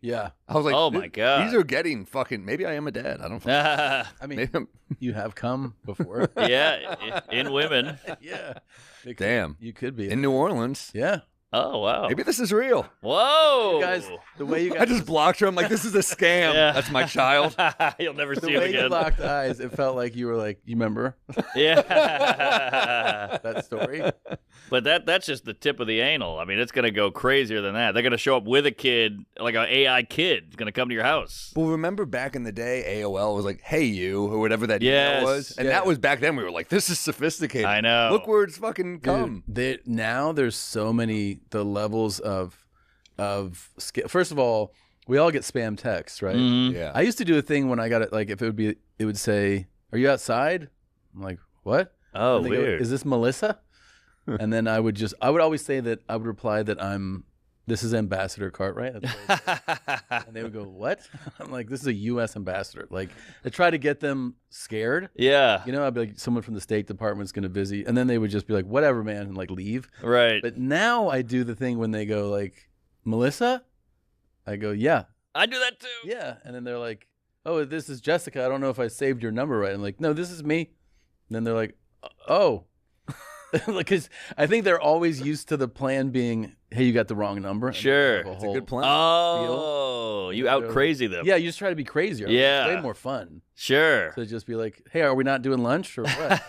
Yeah. I was like, Oh, my God. these are getting fucking. Maybe I am a dad. I don't. yeah, I mean, Maybe I'm, you have come before. in women. Yeah. damn. You could be. In New Orleans. Yeah. Oh, wow. Maybe this is real. Whoa. You guys, the way you guys, I just blocked her. I'm like, this is a scam. Yeah. That's my child. You'll never the see him way you again. locked eyes, it felt like you were like, you remember Yeah. that story? But that's just the tip of the anal. I mean, it's going to go crazier than that. They're going to show up with a kid, like an AI kid, going to come to your house. Well, remember back in the day, AOL was like, hey, you, or whatever that Yes. email was. And Yeah. that was back then. We were like, this is sophisticated. I know. Look where it's fucking come. Dude, now there's so many the levels of first of all, we all get spam texts, right? Mhm. Yeah. I used to do a thing when I got it, like if it would say, "Are you outside?" I'm like, "What?" Oh, And they go, weird. Is this Melissa? And then I would always say that I would reply that this is Ambassador Cartwright. That's what I would say. And they would go, "What?" I'm like, "This is a U.S. ambassador." Like, I try to get them scared. Yeah. You know, I'd be like, someone from the State Department's going to visit, and then they would just be like, "Whatever, man," and like leave. Right. But now I do the thing when they go like, "Melissa?" I go, "Yeah, I do that too. yeah," and then they're like, "Oh, this is Jessica. I don't know if I saved your number right." I'm like, "No, this is me." And then they're like, "Oh." Because I think they're always used to the plan being, "Hey, you got the wrong number." And Sure. have a It's a whole- good plan. Oh, you out crazy them. Yeah, you just try to be crazier. Yeah. It's way more fun Sure. to just be like, "Hey, are we not doing lunch or what?"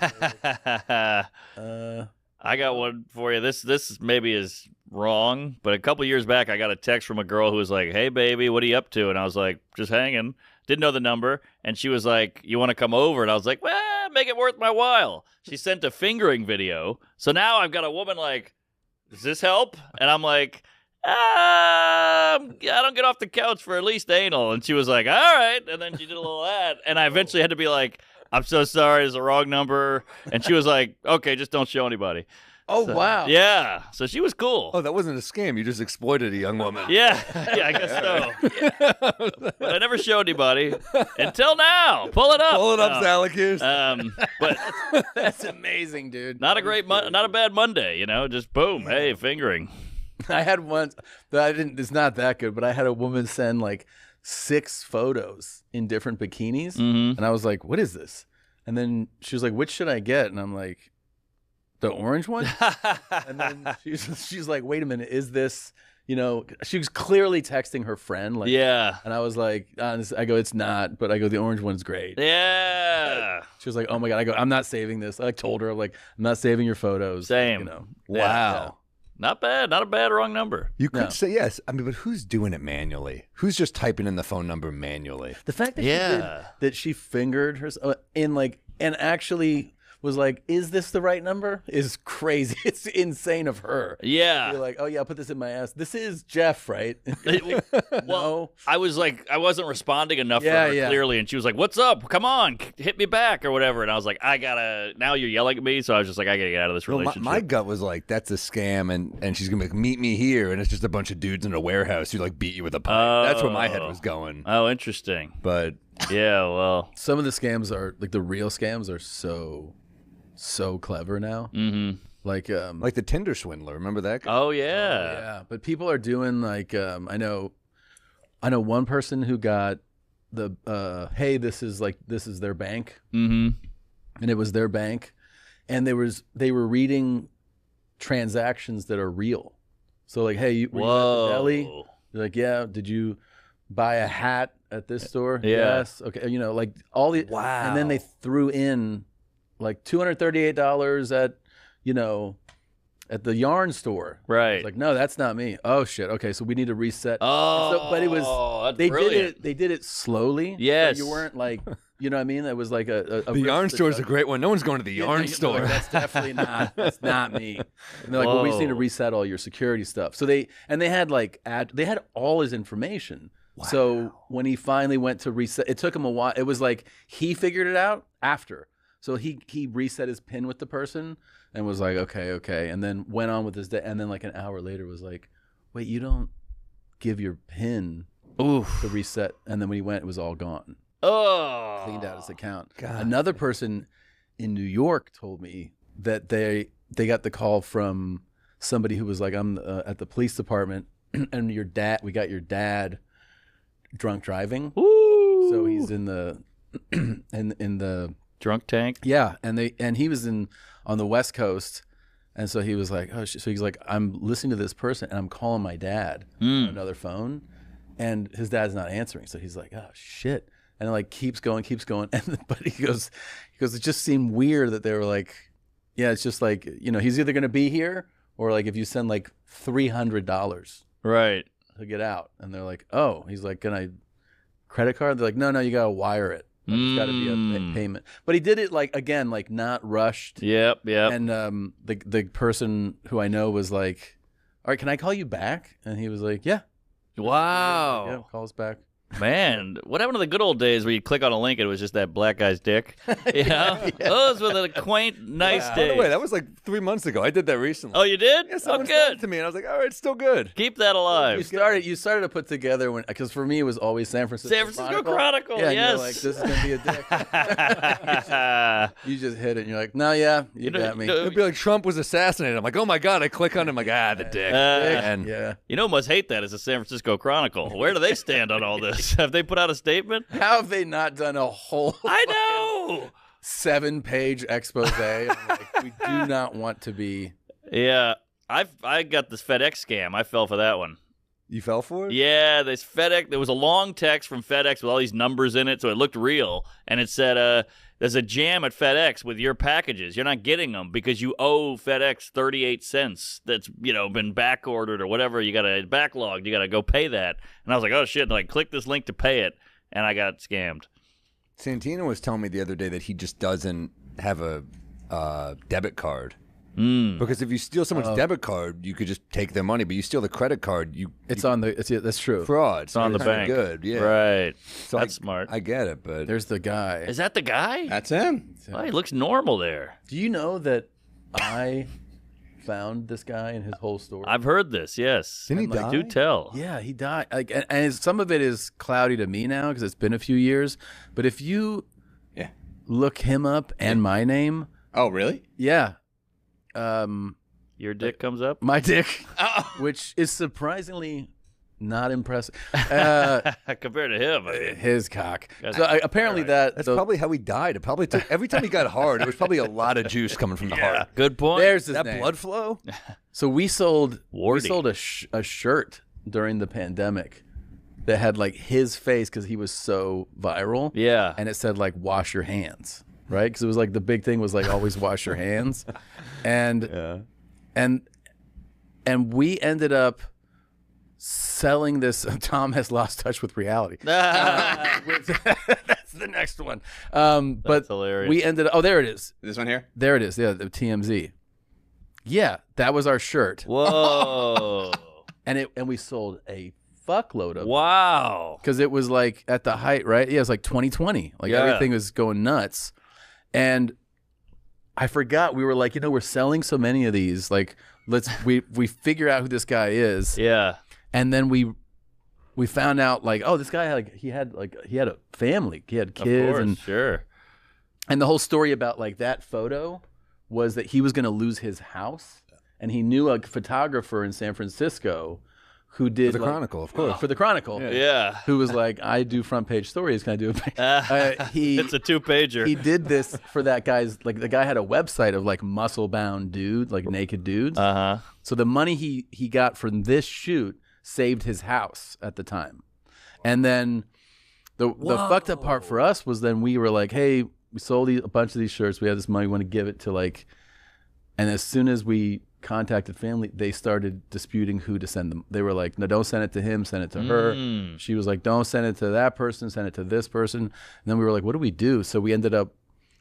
I got one for you. This maybe is wrong, but a couple years back, I got a text from a girl who was like, "Hey, baby, what are you up to?" And I was like, "Just hanging." Didn't know the number, and she was like, "You want to come over?" And I was like, "Well, make it worth my while." She sent a fingering video, so now I've got a woman like, "Does this help?" And I'm like, I don't get off the couch for at least anal. And she was like, "All right," and then she did a little ad, and I eventually had to be like, "I'm so sorry, it's the wrong number." And she was like, "Okay, just don't show anybody." Oh, So- wow. Yeah. So she was cool. Oh, that wasn't a scam. You just exploited a young woman. Yeah. Yeah, I guess so. But I never showed anybody until now. Pull it up. Pull it up, No. Salakis. But That's amazing, dude. not a bad Monday, you know, just boom, hey, fingering. I had one that I didn't. It's not that good, but I had a woman send like 6 photos in different bikinis, Mm-hmm. and I was like, "What is this?" And then she was like, "Which should I get?" And I'm like, "The orange one." And then she's like, "Wait a minute, is this?" You know, she was clearly texting her friend, like, Yeah. And I was like, honestly, I go, "It's not," but I go, "The orange one's great." Yeah. She was like, "Oh my god!" I go, "I'm not saving this." I like told her, like, "I'm not saving your photos." Same. You know. Wow. Not bad. Not a bad wrong number. You could No. say yes. I mean, but who's doing it manually? Who's just typing in the phone number manually? The fact that Yeah. that she fingered herself and actually was like, "Is this the right number?" is crazy. It's insane of her. Yeah. You're like, "Oh yeah, I'll put this in my ass. This is Jeff, right?" Well, No. I was like, I wasn't responding enough Yeah, for her yeah. clearly, and she was like, "What's up? Come on, hit me back or whatever." And I was like, "I gotta." Now you're yelling at me, so I was just like, "I gotta get out of this Well, relationship." my gut was like, that's a scam, and she's gonna be like, meet me here, and it's just a bunch of dudes in a warehouse who like beat you with a pipe. That's where my head was going. Oh, interesting. But Yeah, well. Some of the scams are like the real scams are so clever now. Mm-hmm. Like like the Tinder swindler, remember that guy? Oh yeah. yeah, but people are doing like I know one person who got the hey, this is their bank. Mm-hmm. And it was their bank, and they were reading transactions that are real. So like, "Hey, were you at the deli?" Whoa. They're like, "Yeah." "Did you buy a hat at this store?" Yeah. "Yes." "Okay." You know, like all the Wow. And then they threw in like $238 at at the yarn store. Right. It's like, "No, that's not me." "Oh shit. Okay, so we need to reset." Oh, So- but it was that's they brilliant. did it slowly. Yes. So you weren't like, you know what I mean? That was like a The yarn store is a great one. No one's going to the Yeah, yarn no, store. like, that's definitely not. That's not me. And they're like, "Well, we just need to Whoa. reset all your security stuff." So they had like they had all his information. So when he finally went to reset, it took him a while. It was like he figured it out after. So he reset his PIN with the person and was like, okay, and then went on with his day. And then like an hour later was like, "Wait, you don't give your PIN Oof. to reset?" And then when he went, it was all gone. Oh. Cleaned out his account. God. Another person in New York told me that they got the call from somebody who was like, "I'm at the police department, and we got your dad drunk driving. Woo! So he's in the in the drunk tank. yeah, and he was on the West Coast, and so he was like, oh, so he's like, I'm listening to this person, and I'm calling my dad on another phone, and his dad's not answering, so he's like, oh shit, and it like keeps going, and but he goes, it just seemed weird that they were like, yeah, it's just like, he's either gonna be here or like if you send like $300 Right. to get out, and they're like, oh, he's like, can I credit card? They're like, no, you gotta wire it. Like, it's got to be a payment. But he did it like, again, like not rushed. Yep. And the person who I know was like, all right, can I call you back? And he was like, yeah. Wow. Yeah, call us back. Man, what happened to the good old days where you click on a link and it was just that black guy's dick? You know? Those were the quaint, nice By days. the way, that was like 3 months ago. I did that recently. Oh, you did? Yeah, Oh, someone sent good. it to me, and I was like, all right, it's still good. Keep that alive. You started to put together because for me it was always San Francisco. San Francisco Chronicle, Yeah, and yes. you're like, this is gonna be a dick. You just hit it, and you're like, no, yeah, you got me. It'd be like Trump was assassinated. I'm like, oh my God. I click on him. I'm like, the dick. And Yeah. You know who must hate that is the San Francisco Chronicle. Where do they stand on all this? Have they put out a statement? How have they not done a whole I know. 7-page expose? I'm like, we do not want to be. Yeah. I got this FedEx scam. I fell for that one. You fell for it? Yeah, this FedEx. There was a long text from FedEx with all these numbers in it, so it looked real. And it said, there's a jam at FedEx with your packages. You're not getting them because you owe FedEx 38 cents that's, been back ordered or whatever. You got a backlogged. You got to go pay that. And I was like, oh, shit. And I click this link to pay it, and I got scammed. Santino was telling me the other day that he just doesn't have a debit card. Because if you steal someone's debit card, you could just take their money, but you steal the credit card, That's true. fraud. It's on the bank. Good, yeah. Right. So That's smart. I get it, but There's the guy. Is that the guy? That's him. Oh, he looks normal there. Do you know that I found this guy and his whole story? I've heard this, yes. Didn't he Like, die? do tell. Yeah, he died. Like, and some of it is cloudy to me now because it's been a few years. But if you look him up and my name, Oh, really? yeah, Your dick comes up? my dick, which is surprisingly not impressive. Compared to him. I mean. His cock. That's- So apparently that's probably how he died. It probably took every time he got hard, it was probably a lot of juice coming from the heart. Good point. there's his That name. blood flow? So we sold Wardy. a shirt during the pandemic that had like his face because he was so viral. Yeah. And it said like wash your hands, right? Because it was like the big thing was like always wash your hands, and and we ended up selling this. Tom has lost touch with reality. That's the next one. But That's hilarious. we ended up. Oh, there it is. This one here? There it is. Yeah, the TMZ. Yeah, that was our shirt, Whoa. and we sold a fuckload of. Wow. Because it was like at the height, right? Yeah, it was like 2020. Like Yeah. everything was going nuts. And I forgot we were like, we're selling so many of these. Like, we figure out who this guy is. Yeah. And then we found out like, oh, this guy he had a family. He had Of kids course. and Sure. the whole story about like that photo was that he was going to lose his house, and he knew a photographer in San Francisco who did For the Chronicle, of course. For the Chronicle. Yeah. Who was like, I do front page stories. Can I do a page? It's a two-pager. He did this for that guy's, like the guy had a website of like muscle bound dudes, like naked dudes. Uh-huh. So the money he got from this shoot saved his house at the time. And then the fucked up part for us was then we were like, hey, we sold a bunch of these shirts. We have this money. We want to give it to like, and as soon as we contacted family, they started disputing who to send them. They were like, no, don't send it to him, send it to her. She was like, don't send it to that person, send it to this person. And then we were like, what do we do? So we ended up,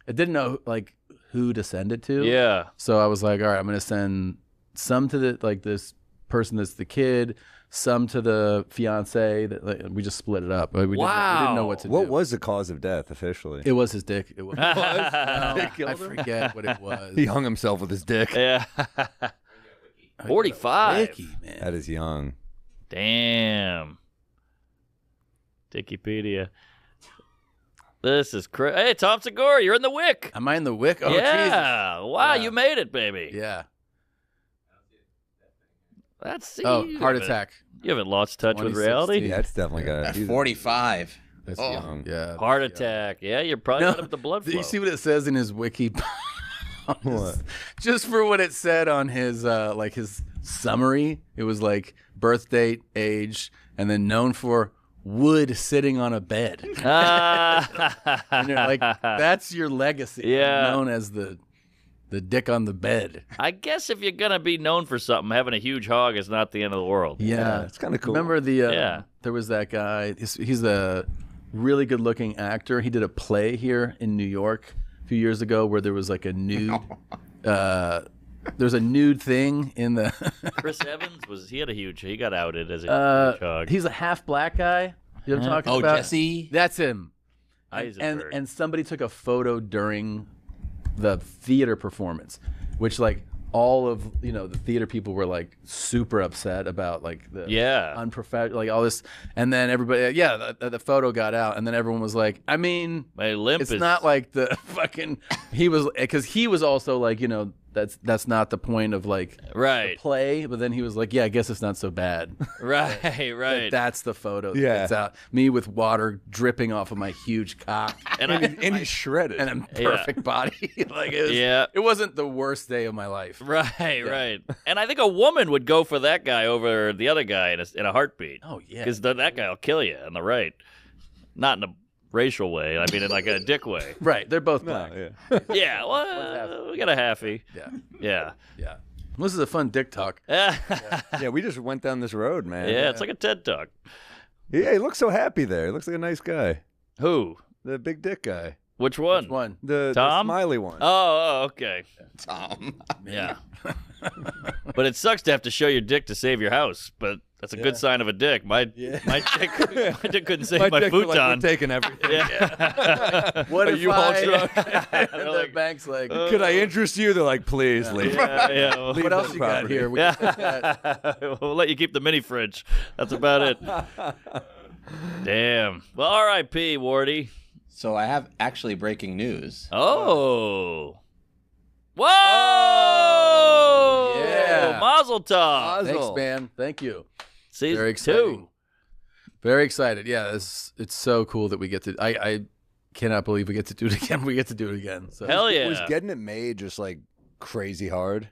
I didn't know like who to send it to. Yeah. So I was like, all right, I'm going to send some to this person that's the kid, some to the fiance. That like, we just split it up. We didn't know what to do. What was the cause of death officially? It was his dick. It was. No, killed I him? forget what it was. He hung himself with his dick. Yeah. 45. Dicky, man. That is young. Damn. Dickipedia. This is crazy. Hey, Tom Segura, you're in the Wick. Am I in the wick? Oh, yeah. Wow, Yeah. you made it, baby. Jesus. Yeah. That's heart attack. You haven't lost touch with 2016. reality. Yeah, it's definitely got At 45. That's Oh. young. Yeah. Heart attack. Yeah, you're probably not up the blood flow. You see what it says in his wiki? What? Just for what it said on his his summary, it was like birth date, age, and then known for wood sitting on a bed. And you're like, that's your legacy. Yeah. Known as the dick on the bed. I guess if you're gonna be known for something, having a huge hog is not the end of the world. Yeah, it's kind of cool. Remember the Yeah. there was that guy. He's a really good-looking actor. He did a play here in New York a few years ago where there was like a nude. There's a nude thing in the. Chris Evans he got outed as a huge hog. He's a half black guy. You know what I'm talking Oh, about? Jesse? That's him. Eisenberg. And somebody took a photo during the theater performance, which like all of the theater people were like super upset about like the unprofessional, like all this, and then everybody the photo got out, and then everyone was like, I mean, My limp it's is not like the fucking he was also like that's not the point of like right, the play, but then he was like, yeah, I guess it's not so bad. right. That's the photo. Yeah. That's out. Me with water dripping off of my huge cock. and he's shredded. And a perfect body. Like it wasn't the worst day of my life. Right. And I think a woman would go for that guy over the other guy in a heartbeat. Oh yeah. Because that guy will kill you on the right, not in a racial way. I mean, in like a dick way. Right. They're both black. Yeah. Well, we got a halfie. Yeah. This is a fun dick talk. Yeah. Yeah, we just went down this road, man. Yeah, it's like a TED talk. Yeah, he looks so happy there. He looks like a nice guy. Who? The big dick guy. Which one? Which one? The Tom? smiley one. Oh, okay. Tom. Yeah. But it sucks to have to show your dick to save your house. But that's a good sign of a dick. My dick couldn't save my dick looked like futon. we're taking everything. Yeah. What Are if you all I- drunk? and the bank's like, Could I interest you? They're like, please leave. Yeah. what else you got property. here? We can take that. We'll let you keep the mini fridge. That's about it. Damn. Well, R.I.P. Wardy. So I have actually breaking news. Oh. Whoa! Yeah. Mazel tov. Thanks, man. Thank you. Season Very exciting. 2. Very excited. Yeah, it's so cool that we get to. I cannot believe we get to do it again. We get to do it again. So. Hell yeah. Was getting it made just like crazy hard?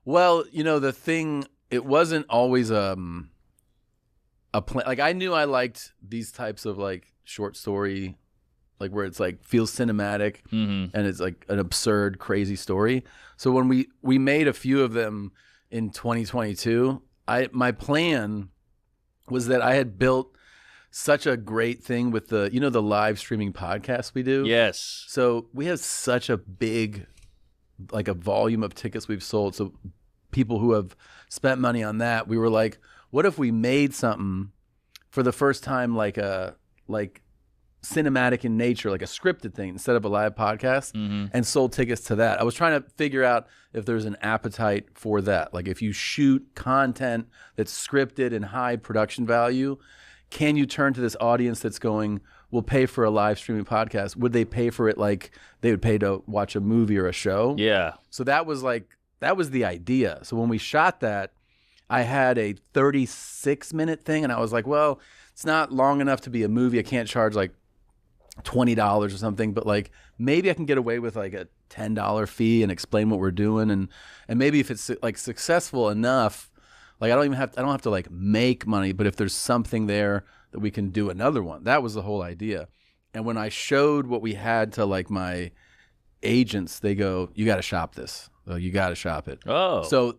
Well, the thing, it wasn't always a plan. Like I knew I liked these types of like short story, like where it's like feels cinematic Mm-hmm. and it's like an absurd, crazy story. So when we made a few of them in 2022, my plan was that I had built such a great thing with the the live streaming podcast we do. Yes. So we have such a big, like a volume of tickets we've sold. So people who have spent money on that, we were like, what if we made something for the first time, like cinematic in nature, like a scripted thing instead of a live podcast, and sold tickets to that. I was trying to figure out if there's an appetite for that. Like if you shoot content that's scripted and high production value, can you turn to this audience that's going, we'll pay for a live streaming podcast? Would they pay for it like they would pay to watch a movie or a show? Yeah. So that was the idea. So when we shot that, I had a 36-minute thing, and I was like, well, it's not long enough to be a movie. I can't charge like $20 or something, but like maybe I can get away with like a $10 fee and explain what we're doing, and maybe if it's like successful enough, like I don't have to like make money, but if there's something there that we can do another one. That was the whole idea. And when I showed what we had to like my agents, they go, you got to shop this. You got to shop it. Oh. So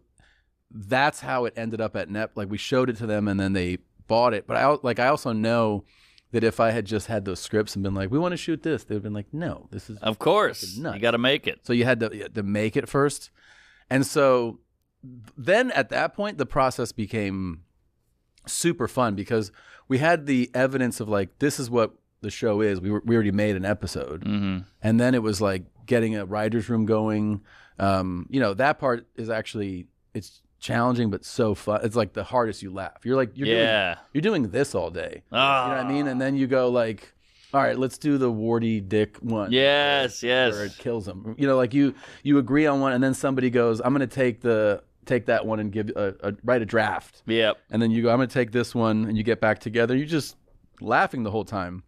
that's how it ended up at Net. Like we showed it to them and then they bought it. But I also know that if I had just had those scripts and been like, we want to shoot this, they'd have been like, no, this is Of course. nuts. You got to make it. So you had to make it first. And so then at that point, the process became super fun because we had the evidence of like, this is what the show is. We already made an episode. Mm-hmm. And then it was like getting a writer's room going. That part is actually, it's challenging, but so fun. It's like the hardest you laugh. You're like, you're doing this all day. Oh. You know what I mean? And then you go like, all right, let's do the warty dick one. Yes. Where it kills him. Like you agree on one, and then somebody goes, I'm going to take take that one and write a draft. Yep. And then you go, I'm going to take this one, and you get back together. You're just laughing the whole time.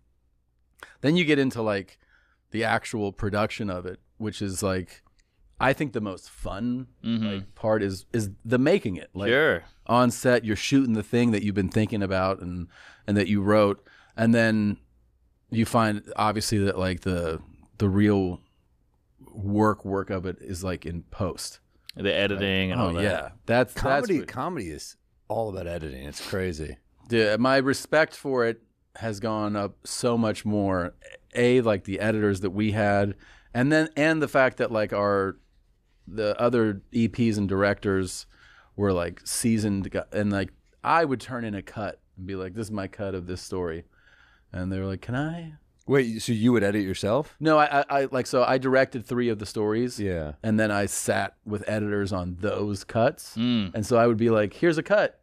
Then you get into like the actual production of it, which is like, I think the most fun like, part is the making it. Like Sure. on set, you're shooting the thing that you've been thinking about and that you wrote, and then you find obviously that like the real work of it is like in post. The editing and all that. Yeah, that's Comedy. Comedy is all about editing. It's crazy. My respect for it has gone up so much more. Like the editors that we had, and the fact that like the other EPs and directors were like seasoned, and like I would turn in a cut and be like, "This is my cut of this story," and they were like, "Can I?" Wait, so you would edit yourself? No, I directed 3 of the stories. Yeah. And then I sat with editors on those cuts. Mm. And so I would be like, here's a cut.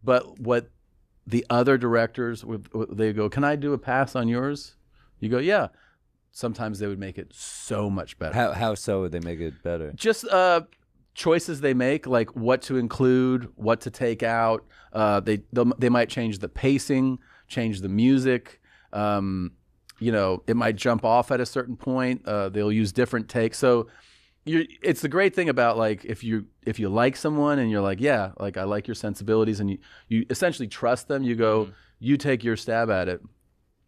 But what the other directors they go, can I do a pass on yours? You go, yeah. Sometimes they would make it so much better. How so would they make it better? Just choices they make, like what to include, what to take out. They might change the pacing, change the music. It might jump off at a certain point. They'll use different takes. So it's the great thing about like if you like someone and you're like, yeah, like I like your sensibilities, and you essentially trust them, you go, you take your stab at it.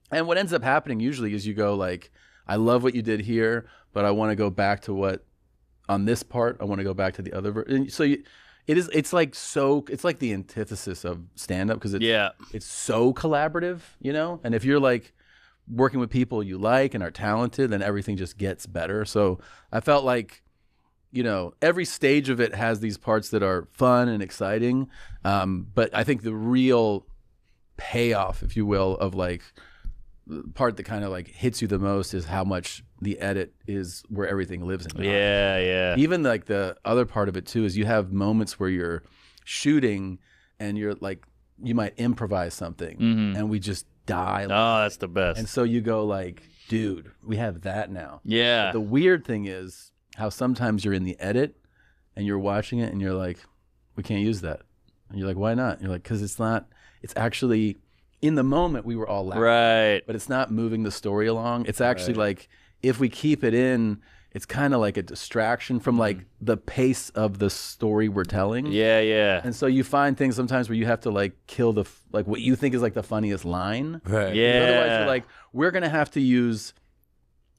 And what ends up happening usually is you go like, I love what you did here, but I want to go back to on this part, I want to go back to the other. So it's like the antithesis of stand-up because it's so collaborative, and if you're like working with people you like and are talented, then everything just gets better. So I felt like, every stage of it has these parts that are fun and exciting. But I think the real payoff, if you will, of like the part that kind of like hits you the most is how much the edit is where everything lives in. Yeah. Even like the other part of it too is you have moments where you're shooting and you're like, you might improvise something and we just die. Oh, that's the best. And so you go like, dude, we have that now. Yeah. But the weird thing is how sometimes you're in the edit and you're watching it and you're like, we can't use that. And you're like, why not? And you're like, because it's actually in the moment we were all laughing. Right. But it's not moving the story along. It's actually like, if we keep it in, it's kind of like a distraction from like the pace of the story we're telling. Yeah. And so you find things sometimes where you have to like kill like what you think is like the funniest line. Right. Yeah. Otherwise you're like, we're going to have to use,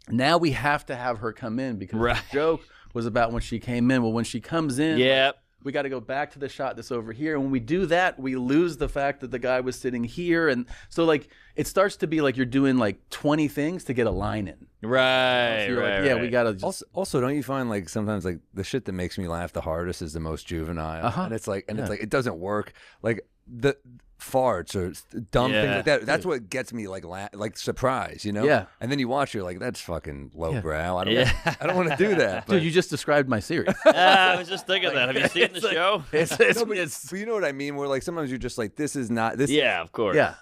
now we have to have her come in because the joke was about when she came in. Well, when she comes in, we got to go back to the shot that's over here. And when we do that, we lose the fact that the guy was sitting here. And so like, it starts to be like you're doing like 20 things to get a line in. Right. So you're like, yeah, we got to just... Also, don't you find like sometimes like the shit that makes me laugh the hardest is the most juvenile, and it's like, it doesn't work. Like the farts or dumb things like that. That's what gets me like surprise, Yeah. And then you watch, you're like, that's fucking lowbrow. I don't want to do that. But... Dude, you just described my series. I was just thinking that. Have you seen the show? But you know what I mean? Where like sometimes you're just like, this is not this. Yeah, of course. Yeah.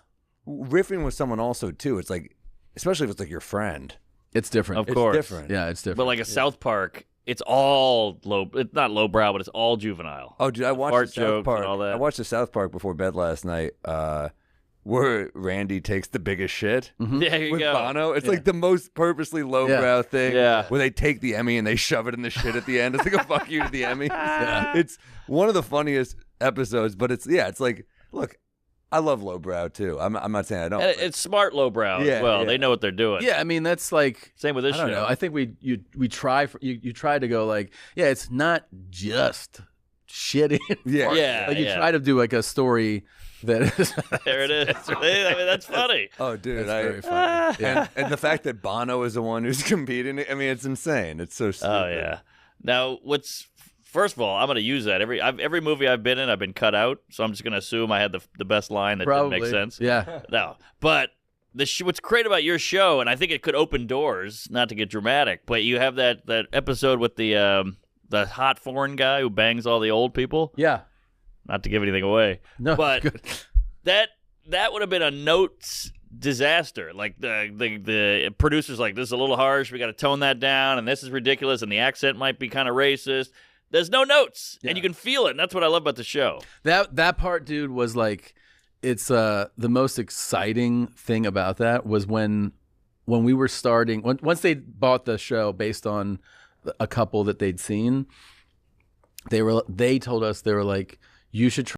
Riffing with someone also too. It's like, especially if it's like your friend. It's different. Of course. It's different. Yeah, it's different. But like a South Park, it's all low. It's not lowbrow, but it's all juvenile. Oh, dude, I watched Fart the South jokes Park. and all that. I watched the South Park before bed last night, where Randy takes the biggest shit There you with go. Bono. It's like the most purposely lowbrow thing. Yeah. Where they take the Emmy and they shove it in the shit at the end. It's like a fuck you to the Emmy. It's one of the funniest episodes, but it's like, look, I love lowbrow too. I'm not saying I don't. And it's smart lowbrow as well. They know what they're doing. Yeah, I mean that's like Same with this I show. don't know. I think we try you try to go like, yeah, it's not just shitting. Yeah, Like you yeah. try to do like a story that is There it is. I mean, that's funny. Oh, dude, that's very funny. Yeah. and the fact that Bono is the one who's competing, I mean, it's insane. It's so stupid. Oh yeah. Now, first of all, I'm going to use that every movie I've been in. I've been cut out, so I'm just going to assume I had the best line that probably didn't make sense. Yeah. No, but what's great about your show, and I think it could open doors, not to get dramatic, but you have that episode with the hot foreign guy who bangs all the old people. Yeah. Not to give anything away, No. but Good. that would have been a notes disaster. Like the producer's like, this is a little harsh. We got to tone that down, and this is ridiculous, and the accent might be kind of racist. There's no notes, and you can feel it. And that's what I love about the show. That part, dude, was like, it's the most exciting thing about that was when we were starting. Once they bought the show based on a couple that they'd seen, they told us, they were like, you should try